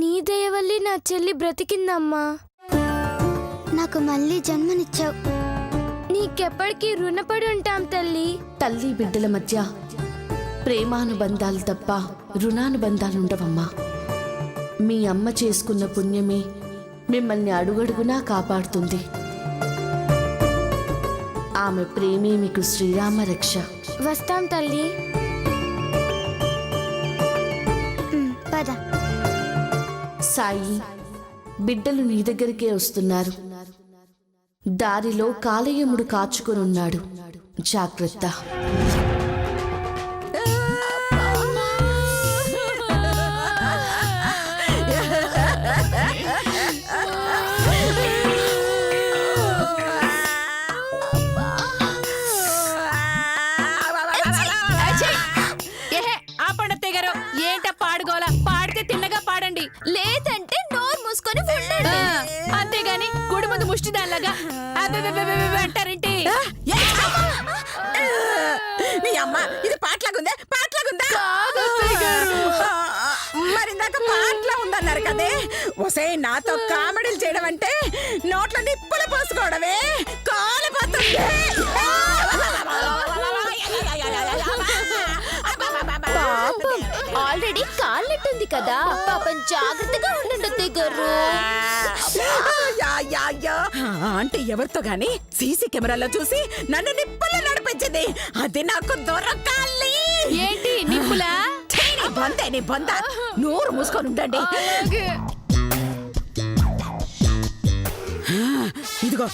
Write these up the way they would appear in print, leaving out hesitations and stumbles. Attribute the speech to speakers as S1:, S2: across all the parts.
S1: నీ దయ వల్ల నా చెల్లి బ్రతికిందమ్మా.
S2: నాకు మళ్ళీ జన్మనిచ్చావు.
S1: నీకెప్పటికీ రుణపడి ఉంటాం తల్లి.
S3: తల్లి బిడ్డల మధ్య ప్రేమానుబంధాలు తప్ప రుణానుబంధాలుండవమ్మా. మీ అమ్మ చేసుకున్న పుణ్యమే మిమ్మల్ని అడుగడుగునా కాపాడుతుంది. ఆమె ప్రేమే మీకు శ్రీరామ రక్ష.
S1: వస్తాం తల్లి.
S2: పద.
S3: సాయి, బిడ్డలు నీ దగ్గరికే వస్తున్నారు. దారిలో కాలయముడు కాచుకొనున్నాడు, జాగ్రత్త.
S4: ఏంట పాడుగోలా? పాడితే తిన్నగా పాడండి, లేదంటే నోరు మూసుకొని ఉండండి. అంతేగాని గుడి ముందు ముష్టి దానిలాగా అంటారేంటి?
S5: నీ అమ్మ ఇది పాటలాగుందే, పాటలాగుందా? మరిందాక పాటలా ఉందన్నారు కదే. ఒసే, నాతో కామెడీలు చేయడం అంటే నోట్లో నిప్పులు పోసుకోవడమే. కాలిపోతుంది.
S1: ఆల్రెడీ కాళ్ళెట్టుంది కదా, పాపం జాగ్రత్తగా ఉండండి అత్తయ్య గారు.
S5: అంటే ఎవరితో గాని సీసీ కెమెరాలో చూసి నన్ను నిప్పులు నడిపించింది. అది నాకు దొరకాలి.
S4: ఏంటి నిప్పులా?
S5: బందే నీ బంద. నోరు మూసుకొని ఉండండి. ఇదిగో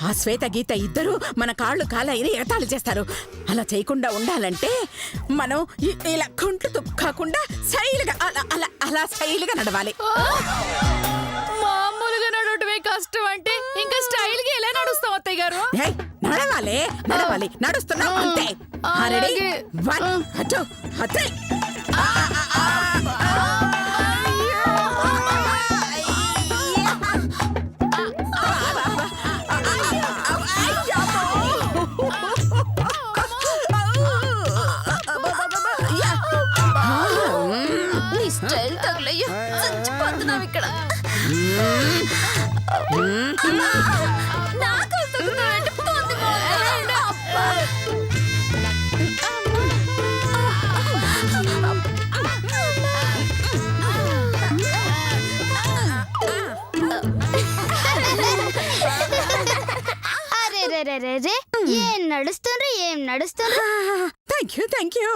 S5: ఆ శ్వేత గీత ఇద్దరు మన కాళ్ళు కాళ్ళైన ఎగతాళి చేస్తారు. అలా చేయకుండా ఉండాలంటే మనం ఇలా కుంట్లు కాకుండా శైలిగా అలా అలా శైలిగా నడవాలి.
S4: మామూలుగా నడవటమే కష్టం అంటే ఇంకా స్టైల్ గా ఎలా నడుస్తావు అత్తయ్య గారు?
S5: నడవాలి నడవాలి, నడుస్తున్నాం అంతే. రెడీ? 1 2 3.
S4: స్టైల్ తగలయ్యా, చచ్చిపోతున్నాం ఇక్కడ. నాకు
S2: ఏం నడుస్తుండ్రు, ఏం నడుస్తుండ్రు?
S5: Thank you.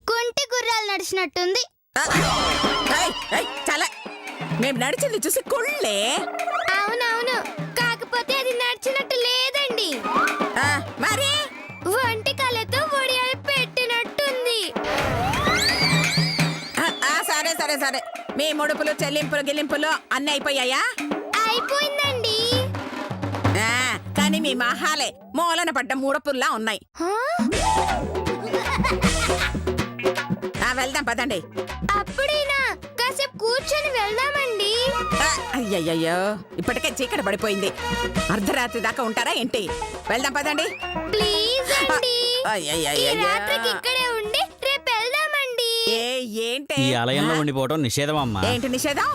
S2: కుంటి గుర్రాలు నడిచినట్టుంది.
S5: చాలా మేము నడిచింది చూసి కుళ్ళే.
S1: అవునవును, కాకపోతే అది నడిచినట్టు లేదండి.
S5: మరి
S1: వంటి కళ్ళతో ఒడియాలు పెట్టినట్టుంది.
S5: సరే సరే సరే, మీ ముడుపులు చెల్లింపులు గిల్లింపులు అన్నీ అయిపోయాయా?
S1: అయిపోయిందండి.
S5: కానీ మీ మహాలే మూలన పడ్డ ముడుపుల్లా ఉన్నాయి. వెళ్దాం పదండి.
S1: అప్పుడైనా కాసేపు కూర్చొని వెళ్దామండి.
S5: అయ్యయ్యో, ఇప్పటికే చీకటి పడిపోయింది. అర్ధరాత్రి దాకా ఉంటారా ఏంటి? వెళ్దాం పదండి
S1: ప్లీజ్ అండి. ఈ రాత్రికి ఇక్కడే ఉండి రేపు వెళ్దామండి.
S5: ఏంటి
S6: ఈ ఆలయంలో ఉండిపోవడం నిషేధం అమ్మా.
S5: ఏంటి నిషేధం?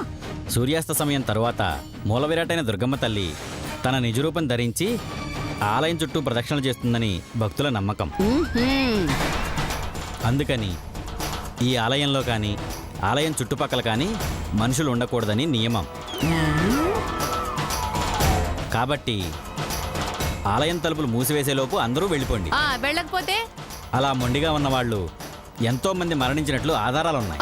S6: సూర్యాస్త సమయం తరువాత మూల విరాటైన దుర్గమ్మ తల్లి తన నిజరూపం ధరించి ఆలయం చుట్టూ ప్రదక్షిణలు చేస్తుందని భక్తుల నమ్మకం. అందుకని ఈ ఆలయంలో కానీ ఆలయం చుట్టుపక్కల కానీ మనుషులు ఉండకూడదని నియమం. కాబట్టి ఆలయం తలుపులు మూసివేసేలోపు అందరూ వెళ్ళిపోండి.
S4: వెళ్ళకపోతే
S6: అలా మొండిగా ఉన్న వాళ్ళు ఎంతో మంది మరణించినట్లు ఆధారాలున్నాయి.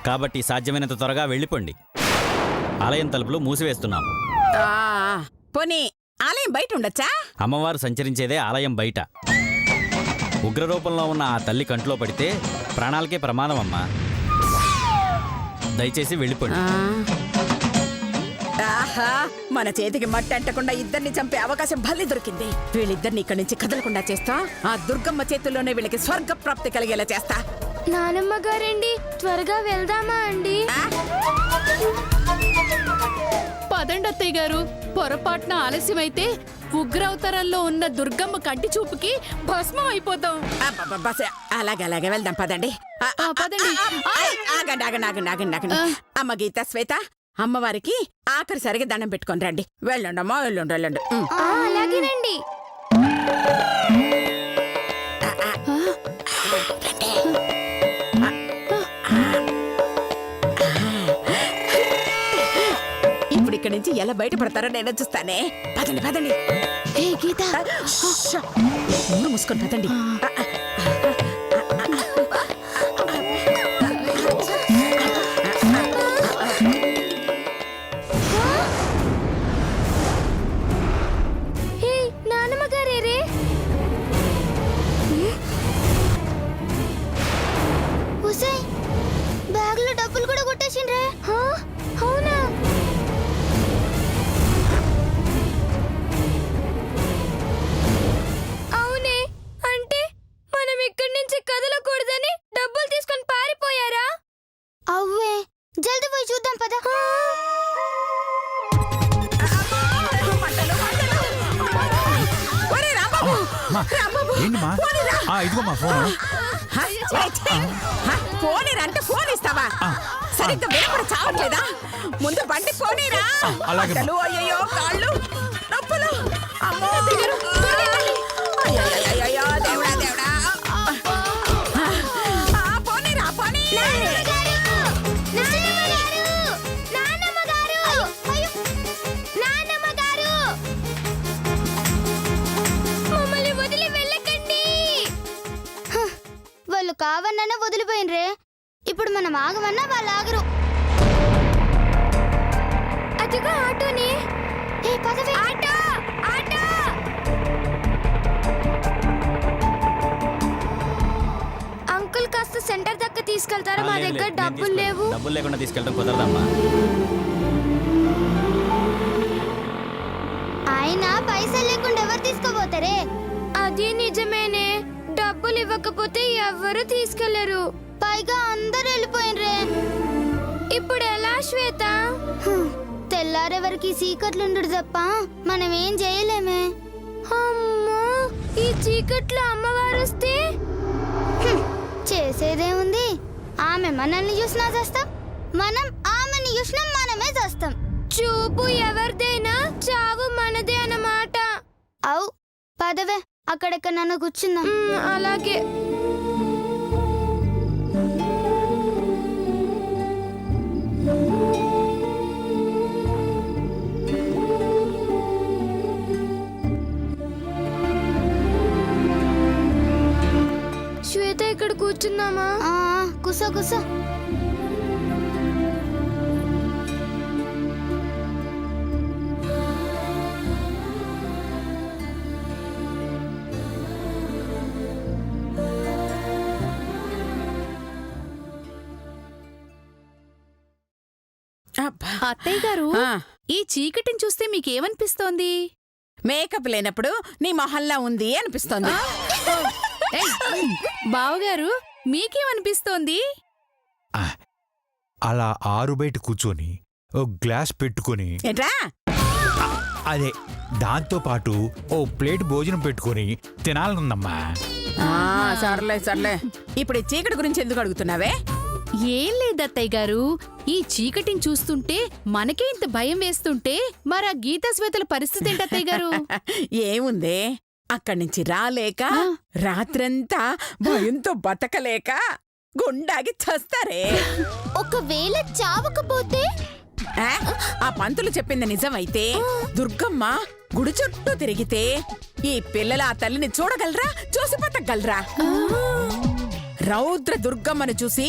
S6: కాబట్టి సాధ్యమైనంత త్వరగా వెళ్ళిపోండి. ఆలయం తలుపులు మూసివేస్తున్నాం.
S5: పోనీ ఆలయం బయట ఉండొచ్చా?
S6: అమ్మవారు సంచరించేదే ఆలయం బయట. ఉగ్రరూపంలో ఉన్న ఆ తల్లి కంట్లో పడితే ప్రాణాలకే ప్రమాదం అమ్మా. దయచేసి వెళ్ళిపోండి.
S5: మన చేతికి మట్టి అంటకుండా ఇద్దరిని చంపే అవకాశం భలే దొరికింది. వీళ్ళిద్దరిని ఇక్కడి నుంచి కదలకుండా చేస్తా. ఆ దుర్గమ్మ చేతుల్లోనే వీళ్ళకి స్వర్గ ప్రాప్తి కలిగేలా చేస్తా.
S1: నానమ్మ గారండి, త్వరగా వెళ్దామా అండి?
S4: పదండి అత్తయ్య గారు, పొరపాటున ఆలస్యమైతే ఉగ్రవతారంలో ఉన్న దుర్గమ్మ కంటి చూపుకి భస్మం అయిపోతాం.
S5: బస్ అలాగే అలాగే వెళ్దాం పదండి.
S4: పదండి.
S5: ఆగండి. అమ్మ గీత, శ్వేత, అమ్మవారికి ఆఖరిసరిగా దండం పెట్టుకొని రండి. వెళ్ళండి అమ్మా, వెళ్ళండి.
S1: అలాగేనండి.
S5: ఇప్పుడు ఇక్కడి నుంచి ఎలా బయటపడతారో నేను చూస్తానే. పదండి.
S2: ఏ గీత,
S5: ఊరు మూసుకొని పదండి.
S1: హే, నానమ్మ గారేరే?
S2: ఉసై బ్యాగ్ లో డబ్బులు కూడా కొట్టేసిండ్రే.
S1: అవునా? అవునే, అంటే మనం ఇక్కడి నుంచి కదలకూడదని డబ్బులు తీసుకొని పారిపోయారా?
S2: అవ్వే, జల్దీ పోయి చూద్దాం పద.
S5: ఒరే రాంబాబు,
S7: ఏంటి మా ఇదిగో మా ఫోన్.
S5: పోనీరా అంటే ఫోన్ ఇస్తావా? సరిగ్గా వినపడి చావట్లేదా? ముందు బండి పోనీరా.
S7: అలాగే.
S5: అసలు అయ్యయ్యో, కాళ్ళు నొప్పులు. అమ్మో, దిగరు. అయ్యయ్యో, దేవుడా. పోనీరా.
S1: మమ్మల్ని వదిలి వెళ్ళకండి.
S2: వాళ్ళు కావన్నా వదిలిపోయినరే. ఇప్పుడు మనం ఆగమన్నా వాళ్ళు ఆగరు.
S1: అదిగో ఆటోని.
S2: ఏ పదవే.
S1: ఆటో. అంకుల్ కాస్త సెంటర్ దాకా తీసుకెళ్తారా? మా దగ్గర డబ్బులు లేవు.
S6: డబ్బులు లేకుండా తీసుకెళ్ళడం కుదరదమ్మా.
S2: ఆయన పైసలు లేకుండా ఎవరు తీసుకోబోతారే?
S1: అది నిజమేనే. డబ్బులు ఇవ్వకపోతే ఎవరు తీసుకెళ్లరు.
S2: పైగా అందరు వెళ్ళిపోయినరే.
S1: ఇప్పుడు ఎలా శ్వేత?
S2: తెల్లారే వరకు చీకట్లుండు తప్ప మనం ఏం చేయలేమే.
S1: అమ్మో, ఈ చీకట్లో అమ్మవారు వస్తే
S2: చేసేదేముంది? ఆమె మనల్ని చూసినా చేస్తాం, మనం ఆమెని చూసినా మనమే చేస్తాం.
S1: చూపు ఎవరిదైనా చావు మనదే అన్నమాట.
S2: అవు పదవే, అక్కడెక్కడ నన్ను కూర్చుందాం.
S1: అలాగే. శ్వేత, ఇక్కడ కూర్చుందామా?
S2: కూసో.
S4: అత్తయ్య గారు, ఈ చీకటిని చూస్తే మీకేమనిపిస్తోంది?
S5: మేకప్ లేనప్పుడు నీ మొహల్లా ఉంది అనిపిస్తోంది.
S4: బావగారు, మీకేమనిపిస్తోంది?
S7: అలా ఆరు బయట కూర్చొని ఓ గ్లాస్ పెట్టుకొని,
S5: ఏంట్రా?
S7: అదే దాంతో పాటు ఓ ప్లేట్ భోజనం పెట్టుకొని తినాలనుందమ్మా.
S5: సర్లే. ఇప్పుడు ఈ చీకటి గురించి ఎందుకు అడుగుతున్నావే?
S4: ఏం లేదత్తయ్య గారు, ఈ చీకటిని చూస్తుంటే మనకే ఇంత భయం వేస్తుంటే మరా గీతా శ్వేతల పరిస్థితి ఏంటి అత్తయ్య గారు?
S5: ఏముందే, అక్కడి నుంచి రాలేక రాత్రంతా భయంతో బతకలేక గుండాగి చస్తారే.
S2: ఒకవేళ చావకపోతే?
S5: ఆ పంతులు చెప్పింది నిజమైతే దుర్గమ్మ గుడి చుట్టూ తిరిగితే ఈ పిల్లల ఆ తల్లిని చూడగలరా, చూసి బతకగలరా? రౌద్ర దుర్గమ్మను చూసి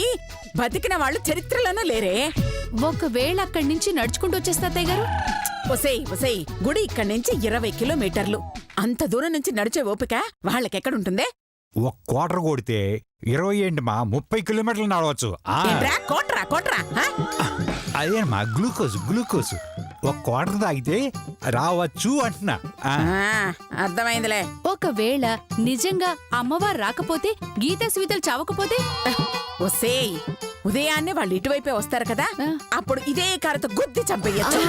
S5: బతికిన వాళ్ళు చరిత్రలోనూ లేరే.
S4: ఒకవేళ అక్కడి నుంచి నడుచుకుంటూ వచ్చేస్తా అత్తయ్య గారు?
S5: ఒసేయ్, గుడి ఇక్కడి నుంచి 20 కిలోమీటర్లు. అంత దూరం నుంచి నడిచే ఓపిక వాళ్ళకెక్కడుంటుందే?
S7: ఒక క్వార్టర్ కొడితే 20 ఏంటి మా 30 కిలోమీటర్లు నడవచ్చు.
S5: ఏంట్రా, కోట్రా?
S7: అదేనమ్మా, గ్లూకోజ్ ఒక క్వార్టర్ తాగితే రావచ్చు అంటున్నా.
S5: అర్థమైందిలే.
S4: ఒకవేళ నిజంగా అమ్మవారు రాకపోతే, గీతా శ్వేతలు చావకపోతే?
S5: ఒసేయ్, ఉదయాన్నే వాళ్ళు ఇటువైపే వస్తారు కదా, అప్పుడు ఇదే కారుతో గుద్ది చంపేయచ్చు.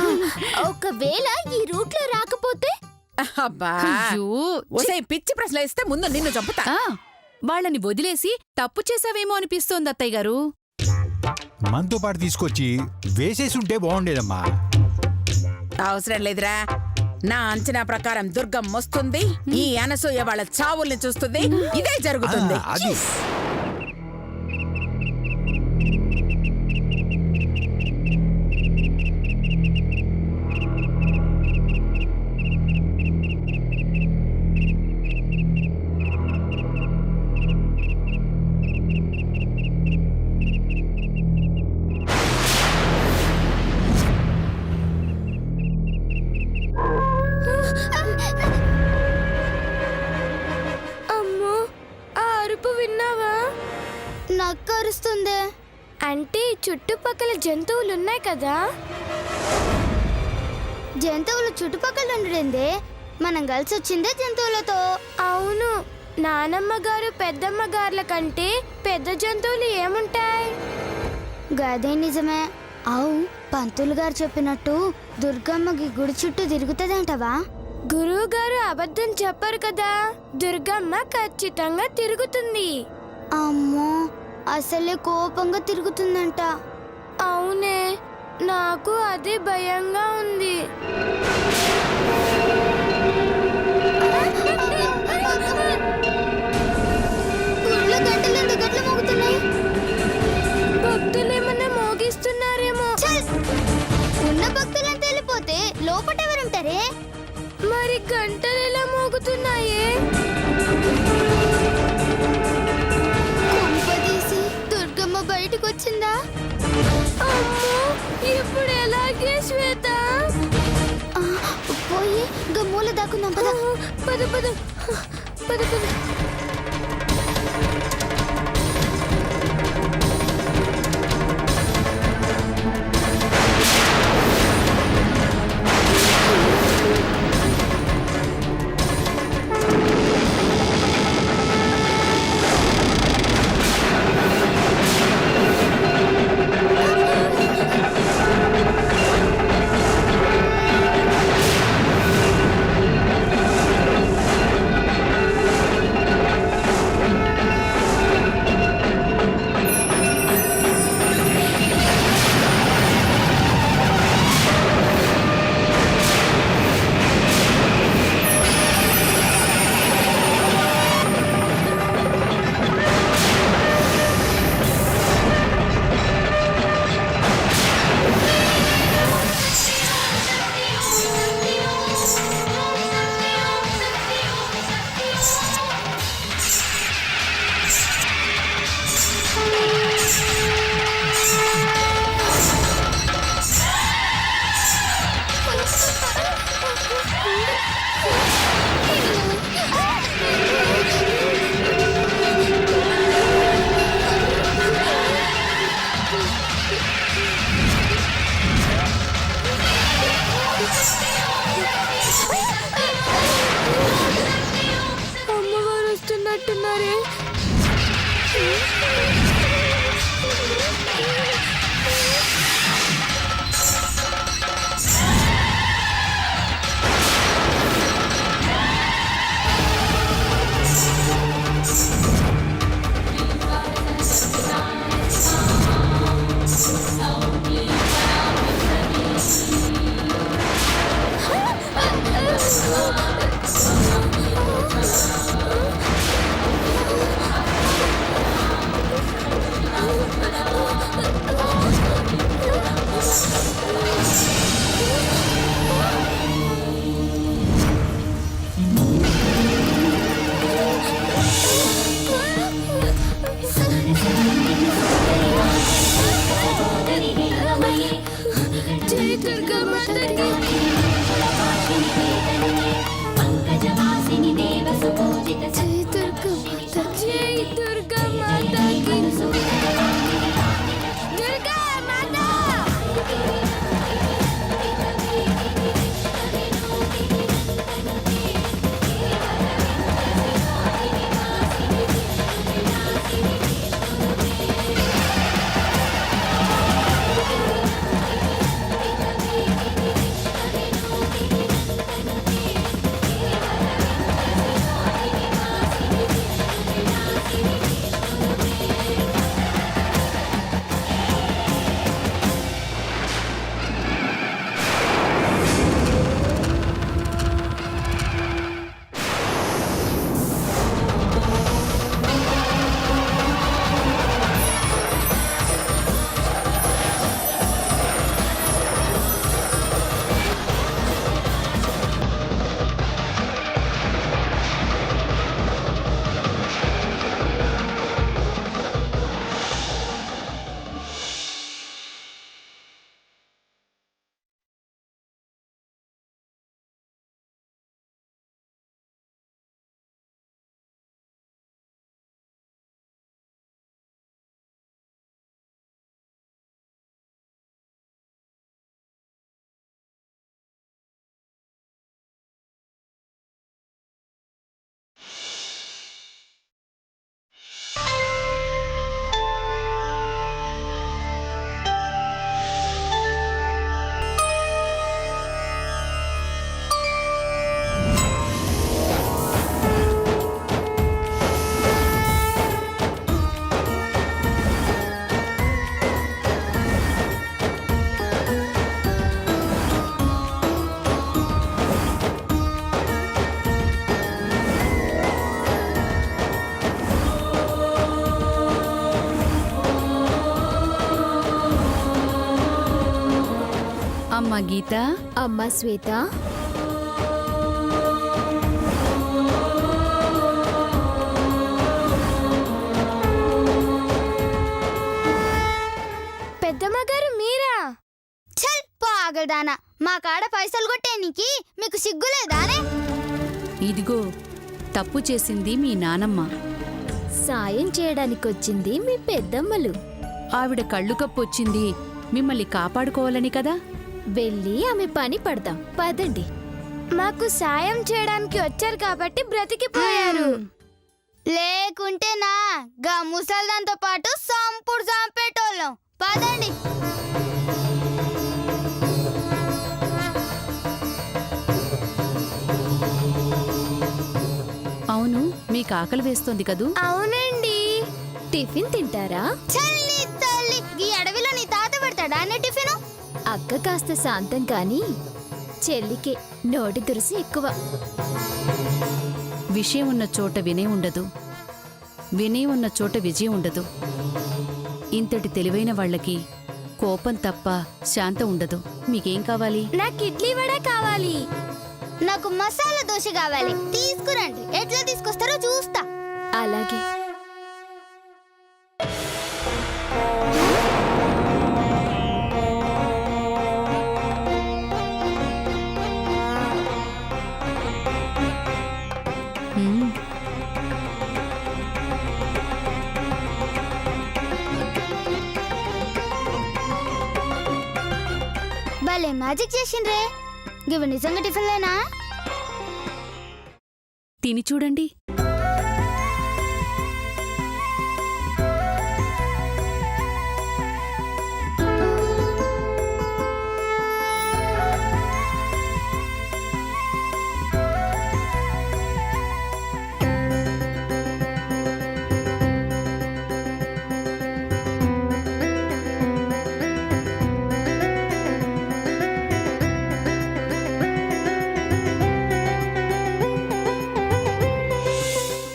S2: ఒకవేళ ఈ రూట్ లో రాకపోతే?
S5: అబ్బా
S4: అయ్యో,
S5: ఒసే పిచ్చి ప్రశ్నలు ఇస్తే ముందు నిన్ను చంపుతా.
S4: ఆ, వాళ్ళని వదిలేసి తప్పు చేసావేమో అనిపిస్తోంది అత్తయ్య గారు.
S7: మనతో పాటు తీసుకొచ్చి వేసేసి ఉంటే బాగుండేదమ్మా.
S5: అవసరం లేదురా. నా అంచనా ప్రకారం దుర్గం వస్తుంది, ఈ అనసూయ వాళ్ళ చావుల్ని చూస్తుంది, ఇదే జరుగుతుంది.
S7: అది
S1: అమ్మో, ఆ అరుపు విన్నావా?
S2: నక్క అరుస్తుంది.
S1: అంటే చుట్టుపక్కల జంతువులు ఉన్నాయి కదా.
S2: జంతువులు చుట్టుపక్కల ఉండడిందే, మనం కలిసి వచ్చిందే జంతువులతో.
S1: అవును, నానమ్మ గారు పెద్దమ్మ గారుల కంటే పెద్ద జంతువులు ఏముంటాయి?
S2: గదే నిజమే. అవు, పంతులు గారు చెప్పినట్టు దుర్గమ్మకి గుడి చుట్టూ తిరుగుతుందంటవా?
S1: గురువు గారు అబద్ధం చెప్పరు కదా. దుర్గమ్మ ఖచ్చితంగా తిరుగుతుంది.
S2: అమ్మో, అసలే కోపంగా తిరుగుతుందంట.
S1: అవునే, నాకు అదే భయంగా ఉంది.
S2: గుడిలో గంటలు ఎందుకు గట్ల మోగుతున్నాయి?
S1: భక్తులేమన్నా మోగిస్తున్నారేమో.
S2: ఛల్! ఉన్న భక్తులను తెలిపోతే లోపట ఎవరుంటారే?
S1: మరి గంటలు ఎలా మోగుతున్నాయే?
S2: కొంపదీసి దుర్గమ్మ బయటకు వచ్చిందా?
S1: అమ్మో, ఇప్పుడు ఎలాగే శ్వేత?
S2: ఆ, పోయి గమ్మూల దాక్కుందాం పద.
S1: పద పద పద పద. అమ్మగారు వస్తున్నట్టున్నారే.
S4: అమ్మా గీత.
S1: అమ్మా శ్వేత, పెద్దమ్మ గారు మీరా?
S2: చల్ పాగదానా, మా కాడ పైసలు కొట్టేనికి మీకు సిగ్గులేదానే?
S4: ఇదిగో తప్పు చేసింది మీ నానమ్మ.
S1: సాయం చేయడానికి వచ్చింది మీ పెద్దమ్మలు.
S4: ఆవిడ కళ్ళు కప్పొచ్చింది మిమ్మల్ని కాపాడుకోవాలని కదా.
S1: వెళ్ళి ఆమె పని పడదాం పదండి. మాకు సాయం చేయడానికి వచ్చారు కాబట్టి బ్రతికిపోయారు.
S2: లేకుంటే నా గా ముసల్దాంతో పాటు సంపుడు చంపేటోళ్ళం. పదండి.
S4: అవును, మీకు ఆకలి వేస్తోంది కదూ.
S1: అవునండి. టిఫిన్ తింటారా?
S2: చల్లి తల్లి, ఈ అడవిలో నీ తాత పెడతాడా అనే టిఫిను?
S1: అక్క కాస్త శాంతం కానీ చెల్లికే నోటి దురుసు ఎక్కువ.
S4: విషయం ఉన్న చోట వినయం ఉండదు, వినయం ఉన్న చోట విజయం ఉండదు. ఇంతటి తెలివైన వాళ్ళకి కోపం తప్ప శాంతం ఉండదు. మీకేం కావాలి?
S1: నాకు ఇడ్లీ వడ కావాలి.
S2: నాకు మసాలా దోశ కావాలి. తీసుకురండి, ఎట్లా తీసుకొస్తారో చూస్తా.
S1: అలాగే.
S4: హ్మ్.
S2: భలే మ్యాజిక్ చేసిండ్రే. ఇవి నిజంగా టిఫిన్లేనా?
S4: తిని చూడండి.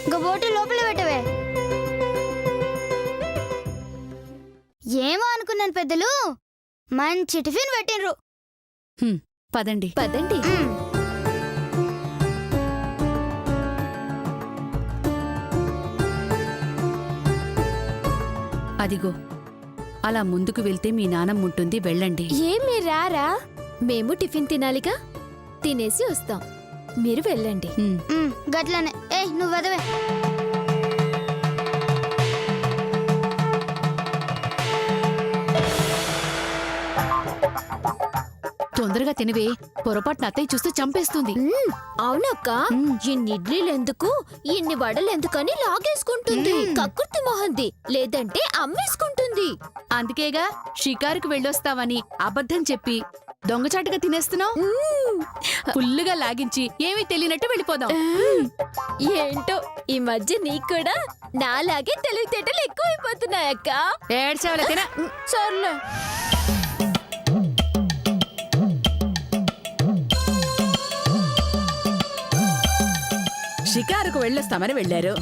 S2: ఇంకా బోటి లోపల పెట్టవే. ఏమో అనుకున్నాను పెద్దలు, మంచి టిఫిన్ పెట్టిండ్రు.
S4: హ్మ్, పదండి.
S1: పదండి.
S2: మ్.
S4: అదిగో అలా ముందుకు వెళ్తే మీ నానమ్మ ఉంటుంది, వెళ్ళండి.
S1: ఏమి రారా? మేము టిఫిన్ తినాలిగా, తినేసి వస్తాం. మీరు వెళ్ళండి.
S4: హ్మ్.
S2: గట్లనే. నువ్వు వదవే.
S4: తొందరగా తినవే, పొరపాటున అత్తయ్య చూస్తే చంపేస్తుంది.
S1: అవునక్క, ఇన్ని ఇడ్లీలు ఎందుకు, ఇన్ని వడలు ఎందుకని లాగేసుకుంటుంది. కక్కుర్తి మొహంది, లేదంటే అమ్మేసుకుంటుంది.
S4: అందుకేగా షికారుకు వెళ్ళొస్తావని అబద్ధం చెప్పి దొంగచాటుగా తినేస్తున్నావు. ఫుల్లుగా లాగించి ఏమీ తెలియనట్టు వెళ్ళిపోదాం.
S1: ఏంటో ఈ మధ్య నీకు కూడా నాలాగే తెలివితేటలు ఎక్కువైపోతున్నాయక్క.
S4: ఏడ్చావులే, తిన.
S1: సర్లే.
S5: షికారుకు వెళ్ళొస్తామని వెళ్ళారు,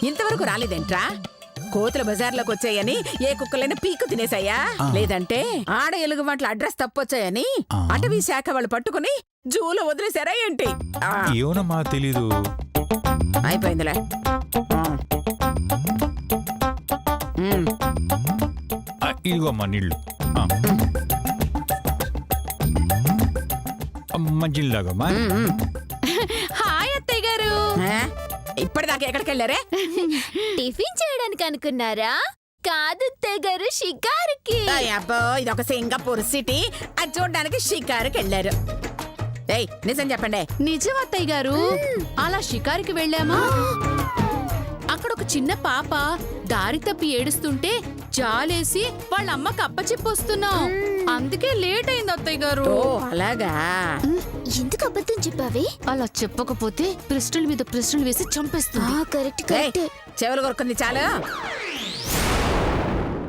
S5: ఇంతవరకు రాలేదేంట్రా? కోతుల బజార్లోకి వచ్చాయని ఏ కుక్కలైనా పీకు తినేసాయా? లేదంటే ఆడ ఎలుగు వంటల అడ్రస్ తప్పొచ్చాయని అటవీ శాఖ వాళ్ళు పట్టుకుని జూలో వదిలేశారా ఏంటి?
S7: ఏమోనమ్మా తెలీదు.
S5: అయిపోయిందిలే.
S7: ఇదిగోమ్మా నీళ్ళు. మంచిలు తాగమ్మా.
S4: హాయ్ అత్తయ్య గారు.
S5: ఇప్పటిదాకా ఎక్కడికి వెళ్ళారే?
S1: టిఫిన్ చేయడానికి అనుకున్నారా? కాదు తెగరు షికారుకి.
S5: అబ్బో, ఇదొక సింగపూర్ సిటీ, అది చూడడానికి షికారుకి వెళ్ళారు. ఏయ్, నిజం చెప్పండి.
S4: నిజం అత్తయ్య గారు, అలా షికారుకి వెళ్ళామా, అక్కడ ఒక చిన్న పాప దారి తప్పి ఏడుస్తుంటే జాలేసి వాళ్ళ అమ్మకి అప్పచెప్పొస్తున్నాం. అందుకే లేట్ అయింది అత్తయ్య గారు.
S5: ఓ అలాగా.
S1: ఎందుకు అబద్ధం చెప్పావే?
S4: అలా చెప్పకపోతే ప్రశ్నల మీద ప్రశ్నలు వేసి చంపేస్తుంది.
S1: కరెక్ట్
S5: ఏయ్,
S1: కరెక్ట్.
S5: చెవులు కొరుకుంది చాలు.